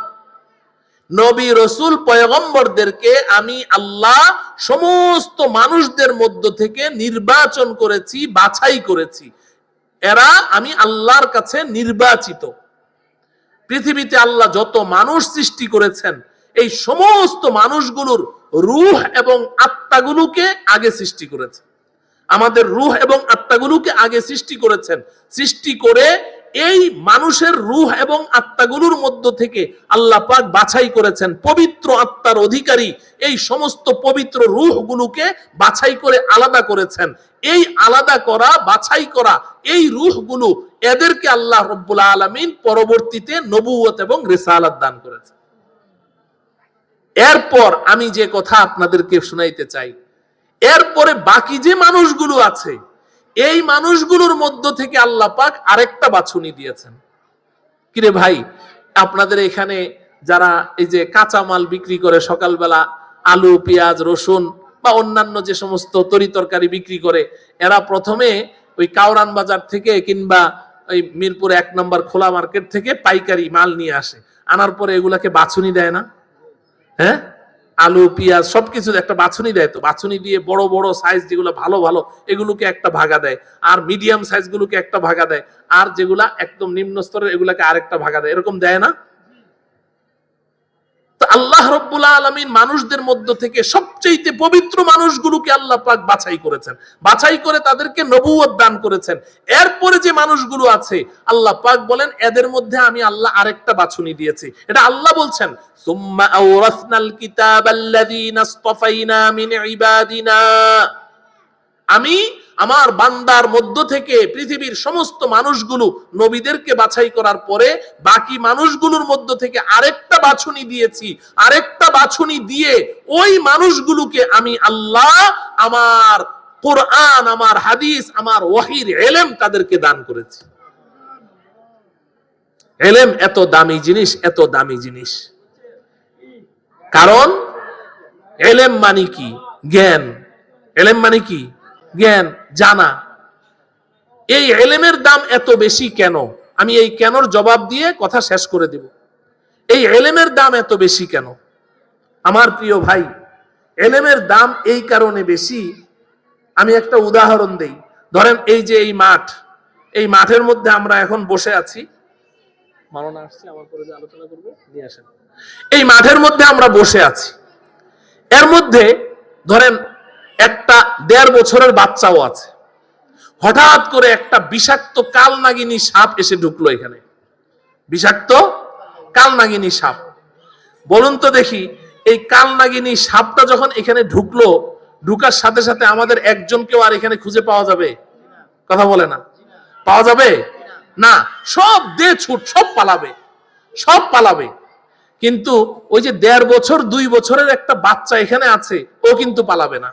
নবী রাসূল পয়গম্বরদেরকে আমি আল্লাহ সমস্ত মানুষদের মধ্য থেকে নির্বাচন করেছি, বাছাই করেছি। এরা আমি আল্লাহর কাছে নির্বাচিত। পৃথিবীতে আল্লাহ যত মানুষ সৃষ্টি করেছেন, এই সমস্ত মানুষগুলোর রূহ এবং আত্মাগুলোকে আগে সৃষ্টি করেছেন। আমাদের রূহ এবং আত্মাগুলোকে আগে সৃষ্টি করেছেন। সৃষ্টি করে এই মানুষের রূহ এবং আত্মাগুলোর মধ্য থেকে আল্লাহ পাক বাছাই করেছেন পবিত্র আত্মার অধিকারী। এই সমস্ত পবিত্র রূহগুলোকে বাছাই করে আলাদা করেছেন। এই আলাদা করা, বাছাই করা এই রূহগুলো, এদেরকে আল্লাহ রাব্বুল আলামিন পরবর্তীতে নবুয়ত এবং রিসালাত দান করেছেন। এরপর আমি যে কথা আপনাদেরকে শুনাইতে চাই, এরপরে বাকি যে মানুষগুলো আছে, এই মানুষগুলোর মধ্য থেকে আল্লাহ পাক আরেকটা বাছুনি দিয়েছেন। কিরে ভাই, আপনাদের এখানে যারা এই যে কাঁচা মাল বিক্রি করে সকালবেলা, আলু, পেঁয়াজ, রসুন, বা অন্যান্য যে সমস্ত তরি তরকারি বিক্রি করে, এরা প্রথমে ওই কাউরান বাজার থেকে কিংবা ওই মিরপুর 1 নম্বর খোলা মার্কেট থেকে পাইকারি মাল নিয়ে আসে, আনার পরে এগুলাকে বাছুনি দেয় না? হ্যাঁ, আলু পেঁয়াজ সবকিছু একটা বাছুনি দেয়, তো বাছুনি দিয়ে বড় বড় সাইজ যেগুলো ভালো ভালো এগুলোকে একটা ভাগা দেয়, আর মিডিয়াম সাইজ গুলোকে একটা ভাগা দেয়, আর যেগুলা একদম নিম্ন স্তরের এগুলাকে আরেকটা ভাগা দেয়, এরকম দেয় না? তো আল্লাহ রাব্বুল আলামিন মানুষদের মধ্য থেকে সবচেয়ে পবিত্র মানুষগুলোকে আল্লাহ পাক বাছাই করেছেন, বাছাই করে তাদেরকে নবুয়ত দান করেছেন। এরপরে যে মানুষগুলো আছে আল্লাহ পাক বলেন এদের মধ্যে আমি আল্লাহ আরেকটা বাছুনি দিয়েছি। এটা আল্লাহ বলছেন, সুম্মা আওরাসনাল কিতাবাল্লাযীনা ইসতাফাইনা মিন ইবাদিনা, আমি আমার বান্দার মধ্য থেকে পৃথিবীর সমস্ত মানুষগুলো নবীদেরকে বাছাই করার পরে বাকি মানুষগুলোর মধ্য থেকে আরেকটা বাছুনি দিয়েছি, আরেকটা বাছুনি দিয়ে ওই মানুষগুলোকে আমি আল্লাহ আমার কোরআন, আমার হাদিস, আমার ওয়াহির ইলম তাদেরকে দান করেছি। ইলম এত দামি জিনিস, এত দামি জিনিস। কারণ ইলম মানে কি? জ্ঞান। ইলম মানে কি? জ্ঞান, জানা। এই ইলমের দাম এত বেশি কেন? আমি এই কেনর জবাব দিয়ে কথা শেষ করে দেব। এই ইলমের দাম এত বেশি কেন? আমার প্রিয় ভাই, ইলমের দাম এই কারণে বেশি। আমি একটা উদাহরণ দেই। ধরেন এই যে এই মাঠ, এই মাঠের মধ্যে আমরা এখন বসে আছি। মাওলানা আসছে, আমার পরে যে আলোচনা করবে নিয়ে আসেন। এই মাঠের মধ্যে আমরা বসে আছি, এর মধ্যে ধরেন একটা 1.5 বছরের বাচ্চাও আছে। হঠাৎ করে একটা বিষাক্ত কালনাগিনী সাপ এসে ঢুকলো এখানে, বিষাক্ত কালনাগিনী সাপ। বলুন তো দেখি, এই কালনাগিনী সাপটা যখন এখানে ঢুকলো, ঢুকার সাথে সাথে আমাদের একজনকেও আর এখানে খুঁজে পাওয়া যাবে? কথা বলে না, পাওয়া যাবে না। সব দে ছুট, সব পালাবে, সব পালাবে। কিন্তু ওই যে 1.5 বছর 2 বছরের একটা বাচ্চা এখানে আছে, ও কিন্তু পালাবে না,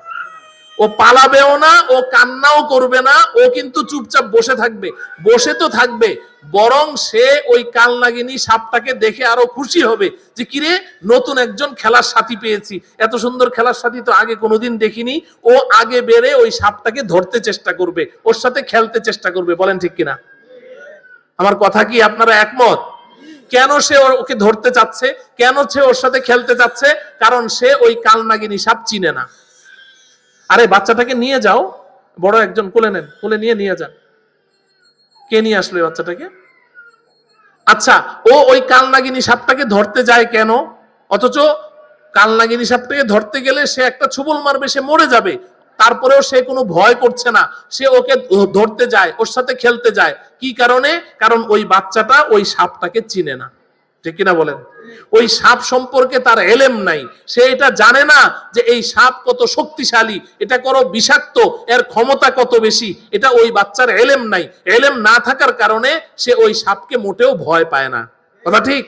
ও পালাবেও না, ও কান্নাও করবে না, ও কিন্তু চুপচাপ বসে থাকবে। বসে তো থাকবে, বরং সে ওই কালনাগিনী সাপটাকে দেখে আরো খুশি হবে যে কিরে, নতুন একজন খেলার সাথী পেয়েছি, এত সুন্দর খেলার সাথী তো আগে কোনোদিন দেখিনি। ও আগে বেড়ে ওই সাপটাকে ধরতে চেষ্টা করবে, ওর সাথে খেলতে চেষ্টা করবে। বলেন ঠিক কিনা? আমার কথা কি আপনারা একমত? কেন সে ওকে ধরতে চাচ্ছে? কেন সে ওর সাথে খেলতে চাচ্ছে? কারণ সে ওই কালনাগিনী সাপ চিনে না। আরে বাচ্চাটাকে নিয়ে যাও, বড় একজন কোলে নেন, কোলে নিয়ে যান। কে নিয়ে আসলো এই বাচ্চাটাকে? আচ্ছা, ও ওই কালনাগিনী সাপটাকে ধরতে যায় কেন? অথচ কালনাগিনী সাপটাকে ধরতে গেলে সে একটা ছোবল মারবে, সে মরে যাবে। তারপরেও সে কোনো ভয় করছে না, সে ওকে ধরতে যায়, ওর সাথে খেলতে যায়। কি কারণে? কারণ ওই বাচ্চাটা ওই সাপটাকে চিনে না। ঠিক কিনা বলেন? ওই সাপ সম্পর্কে তার এলেম নাই, সে এটা জানে না যে এই সাপ কত শক্তিশালী, এটা কত বিষাক্ত, এর ক্ষমতা কত বেশি। এটা ওই বাচ্চার এলেম নাই। এলেম না থাকার কারণে সে ওই সাপকে মোটেও ভয় পায় না। কথা ঠিক?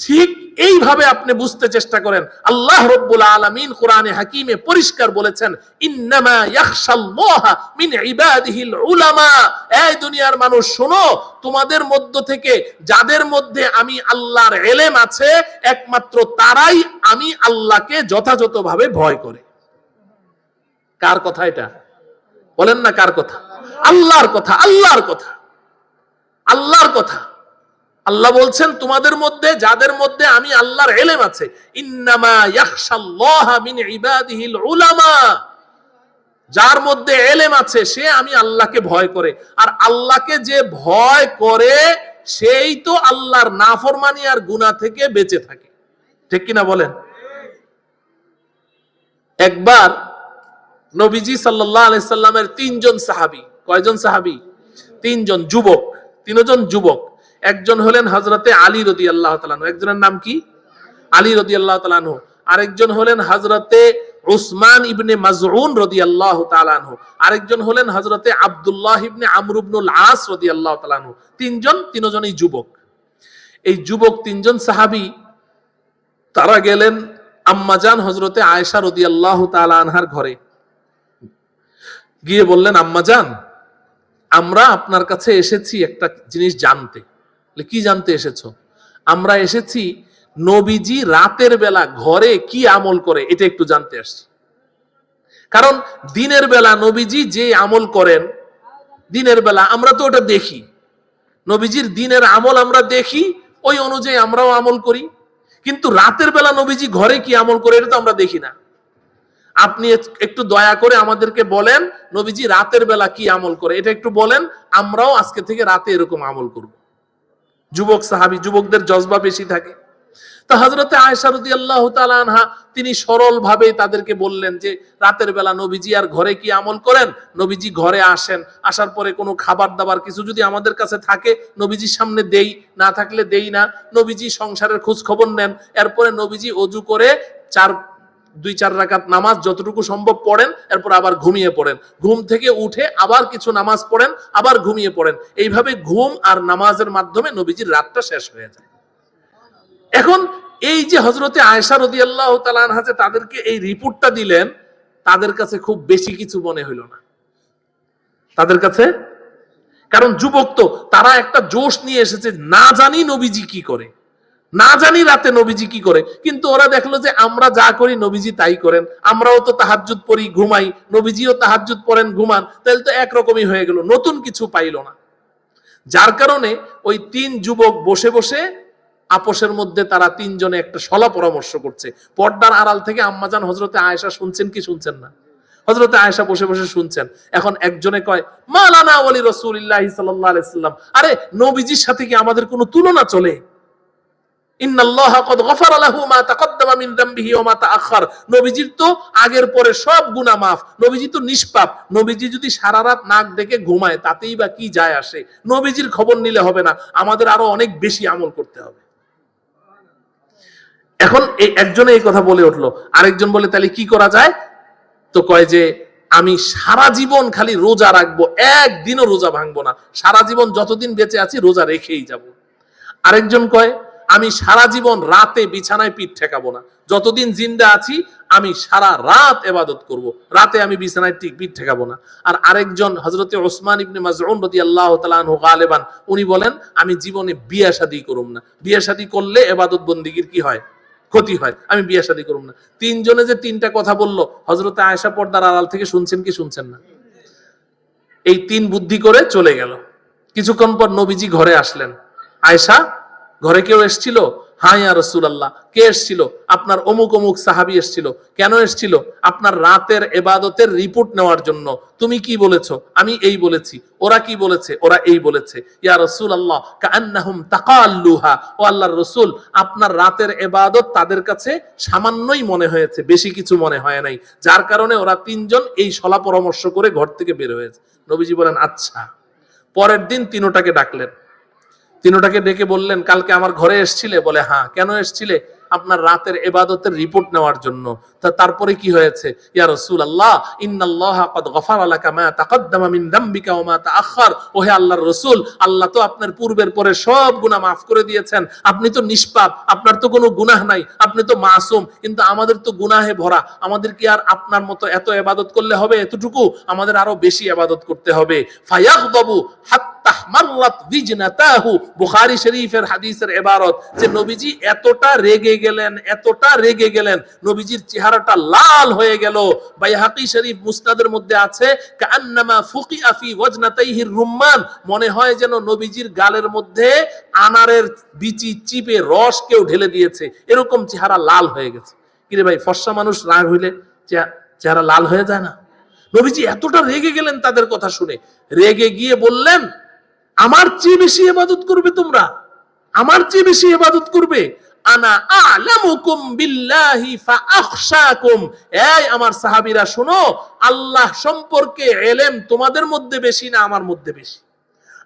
ঠিক এইভাবে আপনি বুঝতে চেষ্টা করেন। আল্লাহ রাব্বুল আলামিন কোরআনে হাকিমে পরিষ্কার বলেছেন, ইন্নামা ইয়াখশাল্লাহা মিন ইবাদিহিল উলামা। এই দুনিয়ার মানুষ শোনো, তোমাদের মধ্য থেকে যাদের মধ্যে আমি আল্লাহর ইলম আছে, একমাত্র তারাই আমি আল্লাহকে যথাযথভাবে ভয় করে। কার কথা এটা? বলেন না কার কথা? আল্লাহর কথা, আল্লাহর কথা, আল্লাহর কথা। আল্লাহ বলছেন তোমাদের মধ্যে যাদের মধ্যে আমি আল্লাহর ইলম আছে, ইন্নামা ইয়াখশাল্লাহা মিন ইবাদিহিল উলামা। যার মধ্যে ইলম আছে সে আমি আল্লাহকে ভয় করে। আর আল্লাহকে যে ভয় করে সেই তো আল্লাহর নাফরমানি আর গুনাহ থেকে বেঁচে থাকে। ঠিক কিনা বলেন? একবার নবীজি সাল্লাল্লাহু আলাইহি সাল্লামের 3 জন সাহাবী, কয়জন সাহাবী? 3 জন যুবক, 3 জন যুবক। একজন হলেন হযরতে আলী রাদিয়াল্লাহু তাআলা আনহু, একজনের নাম কি? আলী রাদিয়াল্লাহু তাআলা আনহু। আরেকজন হলেন হযরতে উসমান ইবনে মাজউন রাদিয়াল্লাহু তাআলা আনহু। আরেকজন হলেন হযরতে আব্দুল্লাহ ইবনে আমর ইবনুল আস রাদিয়াল্লাহু তাআলা আনহু। 3 জনই যুবক। এই যুবক 3 জন সাহাবী, তারা গেলেন আম্মাজান হযরতে আয়েশা রাদিয়াল্লাহু তাআলা আনহার ঘরে। গিয়ে বললেন, আম্মাজান, আমরা আপনার কাছে এসেছি একটা জিনিস জানতে। কি জানতে এসেছো? আমরা এসেছি নবীজি রাতের বেলা ঘরে কি আমল করে, এটা একটু জানতে আসছি। কারণ দিনের বেলা নবীজি যে আমল করেন, দিনের বেলা আমরা তো ওটা দেখি, নবীজির দিনের আমল আমরা দেখি, ওই অনুযায়ী আমরাও আমল করি। কিন্তু রাতের বেলা নবীজি ঘরে কি আমল করে এটা তো আমরা দেখি না। আপনি একটু দয়া করে আমাদেরকে বলেন নবীজি রাতের বেলা কি আমল করে, এটা একটু বলেন, আমরাও আজকে থেকে রাতে এরকম আমল করব। যুবক সাহাবী, যুবকদের জজবা বেশি থাকে। তো হযরতে আয়েশা রাদিয়াল্লাহু তাআলা আনহা তিনি সরল ভাবে তাদেরকে বললেন যে রাতের বেলা নবীজি আর ঘরে কি আমল করেন? নবীজি ঘরে আসেন, আসার পরে কোনো খাবার দাবার কিছু যদি আমাদের কাছে থাকে নবীজির সামনে দেই, না থাকলে দেই না। নবীজি সংসারের খোঁজ খবর নেন, এরপরে নবীজি ওযু করে দুই চার রাকাত নামাজ যতটুকু সম্ভব পড়েন, এরপর আবার ঘুমিয়ে পড়েন। ঘুম থেকে উঠে আবার কিছু নামাজ পড়েন, আবার ঘুমিয়ে পড়েন। এইভাবে ঘুম আর নামাজের মাধ্যমে নবীজির রাতটা শেষ হয়ে যায়। এখন এই যে হযরতে আয়েশা রাদিয়াল্লাহু তাআলা আনহা যে তাদেরকে এই রিপোর্টটা দিলেন, তাদের কাছে খুব বেশি কিছু মনে হইল না তাদের কাছে। কারণ যুবক তো, তারা একটা জোশ নিয়ে এসেছে, না জানি নবীজি কি করে, না জানি রাতে নবীজি কি করে। কিন্তু ওরা দেখলো যে আমরা যা করি নবীজি তাই করেন, আমরাও তো তাহাজ্জুদ পড়ি ঘুমাই, নবীজিও তাহাজ্জুদ পড়েন ঘুমান, তাহলে তো একরকমই হয়ে গেল, নতুন কিছু পাইল না। যার কারণে ওই তিন যুবক বসে বসে আপোষের মধ্যে তারা তিনজনে একটা সলা পরামর্শ করছে। পর্দার আড়াল থেকে আম্মাজান হযরতে আয়েশা শুনছেন কি শুনছেন না? হযরতে আয়েশা বসে বসে শুনছেন। এখন একজনে কয়, মালানা ওয়ালি রাসূলিল্লাহি সাল্লাল্লাহু আলাইহি সাল্লাম, আরে নবীজির সাথে কি আমাদের কোনো তুলনা চলে? ইন্নাল্লাহা ক্বাদ গফারা লাহু মা তাকদ্দামা মিন যামবিহি ওয়া মা তাআখার। নবীজির তো আগের পরে সব গুনাহ মাফ, নবীজি তো নিষ্পাপ। নবীজি যদি সারা রাত নাক ডেকে ঘুমায় তাতেই বা কি যায় আসে? নবীজির খবর নিলে হবে না, আমাদের আরো অনেক বেশি আমল করতে হবে। এখন এই একজনে এই কথা বলে উঠলো, আরেকজন বলে তাহলে কি করা যায়? তো কয় যে আমি সারা জীবন খালি রোজা রাখবো, একদিনও রোজা ভাঙবো না, সারা জীবন যতদিন বেঁচে আছি রোজা রেখেই যাব। আরেকজন কয় আমি সারা জীবন রাতে বিছানায় পিঠ ঠেকাবো না, যতদিন জিন্দা আছি আমি সারা রাত ইবাদত করব, রাতে আমি বিছানায় পিঠ ঠেকাবো না। আর আরেকজন হযরতে ওসমান ইবনে মাযউন রাদিয়াল্লাহু তাআলা আনহু গালিবান, উনি বলেন আমি জীবনে বিয়ে শাদী করব না, বিয়ে শাদী করলে ইবাদত বন্দেগীর কি হয়? ক্ষতি হয়, আমি বিয়ে শাদী করব না। তিনজনে যে তিনটা কথা বললো, হযরতে আয়েশা পর্দার আড়াল থেকে শুনছেন কি শুনছেন না? এই তিন বুদ্ধি করে চলে গেল। কিছুক্ষণ পর নবীজি ঘরে আসলেন। আয়েশা, ঘরে কেউ এসেছিল? হ্যাঁ ইয়া রাসূলুল্লাহ। কে এসেছিল? আপনার অমুক অমুক সাহাবী এসেছিল। কেন এসেছিল? আপনার রাতের ইবাদতের রিপোর্ট নেওয়ার জন্য। তুমি কি বলেছো? আমি এই বলেছি। ওরা কি বলেছে? ওরা এই বলেছে। ইয়া রাসূলুল্লাহ কাআন্নাহুম তাকাল্লুহা, ও আল্লাহর রাসূল আপনার রাতের ইবাদত তাদের কাছে সামান্যই মনে হয়েছে, বেশি কিছু মনে হয় নাই, যার কারণে ওরা তিনজন এই সলা পরামর্শ করে ঘর থেকে বের হয়েছে। নবীজি বলেন আচ্ছা। পরের দিন তিনোটাকে ডাকলেন, তিনোটাকে ডেকে বললেন কালকে আমার ঘরে এসেছিলে? বলে হ্যাঁ। কেন এসেছিলে? আপনার রাতের ইবাদতের রিপোর্ট নেওয়ার জন্য। তারপরে কি হয়েছে? ইয়া রাসূলুল্লাহ ইন্নাল্লাহা ক্বাদ গফারা লাকা মা তাকদ্দামা মিন যামবিকা ওয়া মা তাআখার। ওহে আল্লাহর রাসূল, আল্লাহ তো আপনার পূর্বের পরে সব গুনাহ মাফ করে দিয়েছেন, আপনি তো নিষ্পাপ, আপনার তো কোনো গুনাহ নাই, আপনি তো মাসুম। কিন্তু আমাদের তো গুনাহে ভরা, আমাদের কি আর আপনার মতো এত ইবাদত করলে হবে? এতটুকু আমাদের আরো বেশি ইবাদত করতে হবে। ফায়াগদাবু হাত্তা মাররাত বিজনাতাহু, বুখারী শরীফের হাদিসের ইবারত যে নবীজি এতটা রেগে গেলেন, এতটা রেগে গেলেন, নবীজির চেহারাটা লাল হয়ে গেল। বাইহাকী শরীফ মুসনাদের মধ্যে আছে কাআন্নামা ফুকিআ ফি ওয়াজনাতাইহির রুম্মান, মনে হয় যেন নবীজির গালের মধ্যে আনারের বিচি চিপে রস কেউ ঢেলে দিয়েছে, এরকম চেহারা লাল হয়ে গেছে। কিরে ভাই, ফর্সা মানুষ রাগ হইলে চেহারা লাল হয়ে যায় না? নবীজি এতটা রেগে গেলেন তাদের কথা শুনে, রেগে গিয়ে বললেন আমার চেয়ে বেশি ইবাদত করবে তোমরা, আমার চেয়ে বেশি ইবাদত করবে। আনা আ'লামুকুম বিল্লাহি ফাআখশাকুম, এই আমার সাহাবীরা শোনো, আল্লাহ সম্পর্কে ইলম তোমাদের মধ্যে বেশি না আমার মধ্যে বেশি?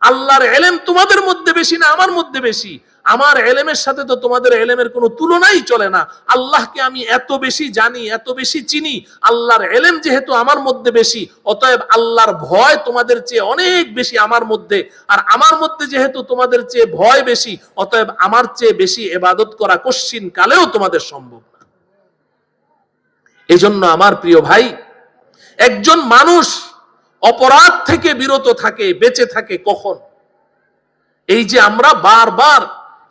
আল্লাহর ইলম তোমাদের মধ্যে বেশি না আমার মধ্যে বেশি? আমার ইলমের সাথে তো তোমাদের ইলমের কোনো তুলনাই চলে না। আল্লাহকে আমি এত বেশি জানি, এত বেশি চিনি, আল্লাহর ইলম যেহেতু আমার মধ্যে বেশি, অতএব আল্লাহর ভয় তোমাদের চেয়ে অনেক বেশি আমার মধ্যে, আর আমার মধ্যে যেহেতু তোমাদের চেয়ে ভয় বেশি, অতএব আমার চেয়ে বেশি ইবাদত করা কশ্চিন কালেও তোমাদের সম্ভব না। এজন্য আমার প্রিয় ভাই, একজন মানুষ অপরাধ থেকে বিরত থাকে, বেঁচে থাকে কখন? এই যে আমরা বারবার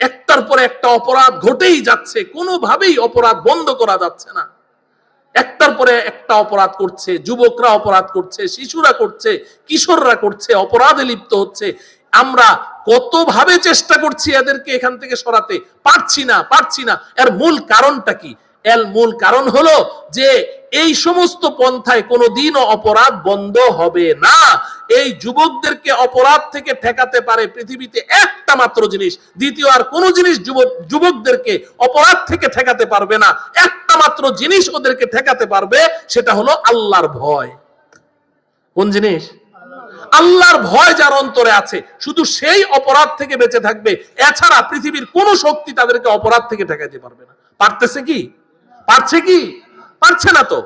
একটার পর একটা অপরাধ ঘটেই যাচ্ছে, কোনোভাবেই অপরাধ বন্ধ করা যাচ্ছে না। একটার পরে একটা অপরাধ করছে, যুবকরা অপরাধ করছে, শিশুরা করছে, কিশোররা করছে, অপরাধে লিপ্ত হচ্ছে। আমরা কতভাবে চেষ্টা করছি এদেরকে এখান থেকে সরাতে, পারছি না। এর মূল কারণটা কি? এর মূল কারণ হলো যে এই সমস্ত পন্থায় কোনোদিনও অপরাধ বন্ধ হবে না। এই যুবকদেরকে অপরাধ থেকে ঠেকাতে পারে পৃথিবীতে একটা মাত্র জিনিস, দ্বিতীয় আর কোন জিনিস যুবকদেরকে অপরাধ থেকে ঠেকাতে পারবে না। একটা মাত্র জিনিস ওদেরকে ঠেকাতে পারবে, সেটা হলো আল্লাহর ভয়। কোন জিনিস? আল্লাহর ভয় যার অন্তরে আছে, শুধু সেই অপরাধ থেকে বেঁচে থাকবে। এছাড়া পৃথিবীর কোন শক্তি তাদেরকে অপরাধ থেকে ঠেকাইতে পারবে না। পারতেছে কি? পারছে কি? পারছে না তো।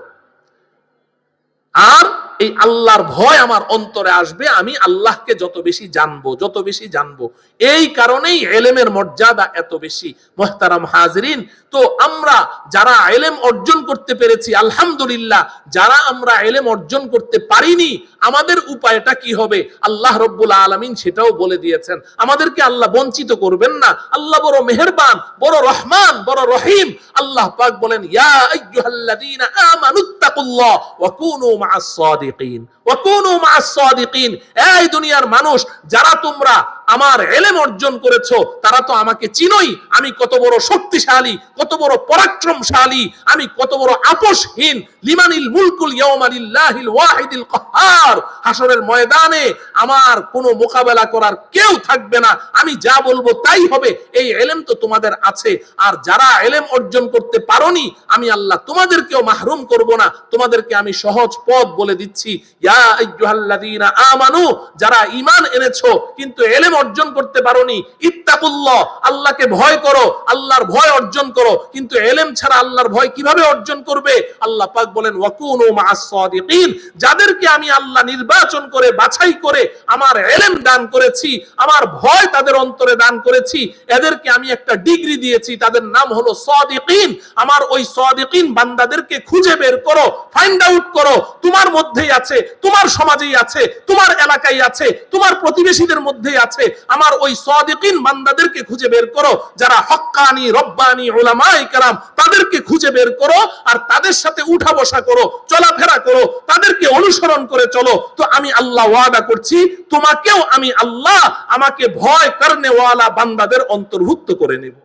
আর এই আল্লাহর ভয় আমার অন্তরে আসবে, আমি আল্লাহকে যত বেশি জানবো। এই কারণেই ইলমের মর্যাদা এত বেশি। মুহতারাম হাজিরিন, তো আমরা যারা ইলম অর্জন করতে পেরেছি আলহামদুলিল্লাহ, যারা আমরা ইলম অর্জন করতে পারিনি, আমাদের উপায়টা কি হবে আল্লাহ রাব্বুল আলামিন সেটাও বলে দিয়েছেন। আমাদেরকে আল্লাহ বঞ্চিত করবেন না। আল্লাহ বড় মেহেরবান, বড় রহমান, বড় রহিম। আল্লাহ পাক বলেন, ইয়া আইয়ুহাল্লাযীনা আমানুত্তাকুল্লাহ ওয়া কুনু মা'আস সাদিকিন ওয়া কুনু মা'আস সাদিকিন। এই দুনিয়ার মানুষ, যারা তোমরা আমার ইলম অর্জন করেছো, তারা তো আমাকে চিনোই, আমি কত বড় শক্তিশালী, কত বড় পরাক্রমশালী, আমি কত বড় আপোষহীন। লিমানিল মুলকুল ইয়াওমা লিল্লাহিল ওয়াহিদিল কাহ্হার। হাসরের ময়দানে আমার কোনো মোকাবেলা করার কেউ থাকবে না, আমি যা বলবো তাই হবে। এই ইলম তো তোমাদের আছে। আর যারা ইলম অর্জন করতে পারোনি, আমি আল্লাহ তোমাদেরকেও মাহরুম করব না, তোমাদেরকে আমি সহজ পথ বলে দিচ্ছি। ইয়া আইয়ুহাল্লাযীনা আমানু, যারা ঈমান এনেছো কিন্তু ইলম অর্জন করতে পারোনি, ইত্তাকুল্লাহ, আল্লাহকে ভয় করো, আল্লাহর ভয় অর্জন করো। কিন্তু ইলম ছাড়া আল্লাহর ভয় কিভাবে অর্জন করবে? আল্লাহ পাক বলেন, ওয়া কুনু মা'আস সাদিকিন। যাদেরকে আমি আল্লাহ নির্বাচন করে, বাছাই করে আমার ইলম দান করেছি, আমার ভয় তাদের অন্তরে দান করেছি, এদেরকে আমি একটা ডিগ্রি দিয়েছি, তাদের নাম হলো সাদিকিন। আমার ওই সাদিকিন বান্দাদেরকে খুঁজে বের করো, ফাইন্ড আউট করো। তোমার মধ্যেই আছে, তোমার সমাজেই আছে, তোমার এলাকায় আছে, তোমার প্রতিবেশীদের মধ্যেই আছে। আমার ওই সাদিকিন বান্দাদেরকে খুঁজে বের করো, যারা হক্কানি রব্বানি উলামায়ে কেরাম, তাদেরকে খুঁজে বের করো আর তাদের সাথে উঠা বসা করো, চলাফেরা করো, তাদেরকে অনুসরণ করে চলো। তো আমি আল্লাহ ওয়াদা করছি, তোমাকেও আমি আল্লাহ আমাকে ভয় করনেওয়ালা বান্দাদের অন্তর্ভুক্ত করে নেব।